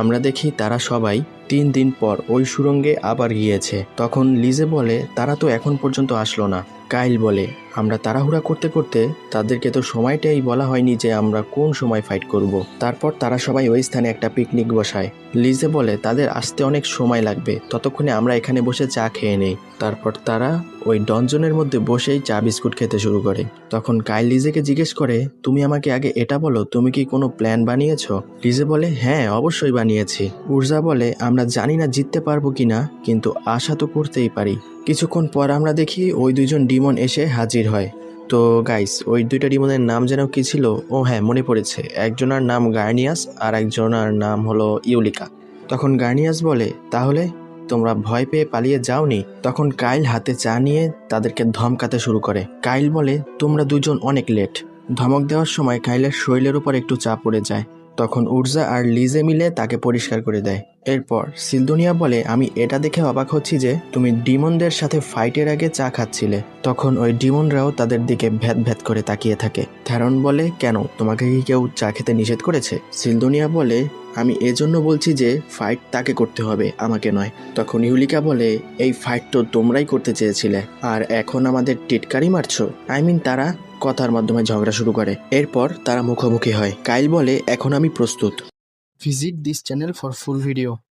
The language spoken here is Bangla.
আমরা দেখি তারা সবাই 3 দিন পর ওই সুড়ঙ্গে আবার গিয়েছে। তখন লিজে বলে তারা তো এখন পর্যন্ত আসলো না। কাইল বলে আমরা তাড়াহুড়া করতে করতে তাদেরকে তো সময়টাই বলা হয়নি যে আমরা কোন সময় ফাইট করব। তারপর তারা সবাই ওই স্থানে একটা পিকনিক বসায়। লিজে বলে তাদের আসতে অনেক সময় লাগবে, ততক্ষণে আমরা এখানে বসে চা খেয়ে নেই। তারপর তারা ওই ডনজনের মধ্যে বসেই চা বিস্কুট খেতে শুরু করে। তখন কাইল লিজেকে জিজ্ঞেস করে তুমি আমাকে আগে এটা বলো, তুমি কি কোনো প্ল্যান বানিয়েছো? লিজে বলে হ্যাঁ অবশ্যই বানিয়েছি। উর্জা বলে আমরা জানি না জিততে পারবো কিনা, কিন্তু আশা তো করতেই পারি। কিছুক্ষণ পর আমরা দেখি ওই দুইজন ডিমন এসে হাজির হয়। তো গাইস, ওই দুইটা ডিমনের নাম যেন কি ছিল? ও হ্যাঁ, মনে পড়েছে, একজনের নাম গার্নিয়াস আর একজনের নাম হলো ইউলিকা। তখন গার্নিয়াস বলে তাহলে তোমরা ভয় পেয়ে পালিয়ে যাওনি? তখন কাইল হাতে চা নিয়ে তাদেরকে ধমকাতে শুরু করে। কাইল বলে তোমরা দুজন অনেক লেট। ধমক দেওয়ার সময় কাইলের শরীরের উপর একটু চা পড়ে যায়। তখন উর্জা আর লিজে মিলে তাকে পরিষ্কার করে দেয়। এরপর সিলদোনিয়া বলে আমি এটা দেখে অবাক হচ্ছি যে তুমি ডিমনদের সাথে ফাইটের আগে চা খাচ্ছিলে। তখন ওই ডিমনরাও তাদের দিকে ভ্যাত ভ্যাত করে তাকিয়ে থাকে। থ্যারন বলে কেন, তোমাকে কি কেউ চা খেতে নিষেধ করেছে? সিলদোনিয়া বলে আমি এজন্য বলছি যে ফাইট তাকে করতে হবে, আমাকে নয়। তখন ইউলিকা বলে এই ফাইট তো তোমরাই করতে চেয়েছিলে, আর এখন আমাদের টিটকারি মারছো? তারা কথার মাধ্যমে ঝগড়া শুরু করে। এরপর তারা মুখোমুখি হয়। কাইল বলে এখন আমি প্রস্তুত। Visit this channel for full video.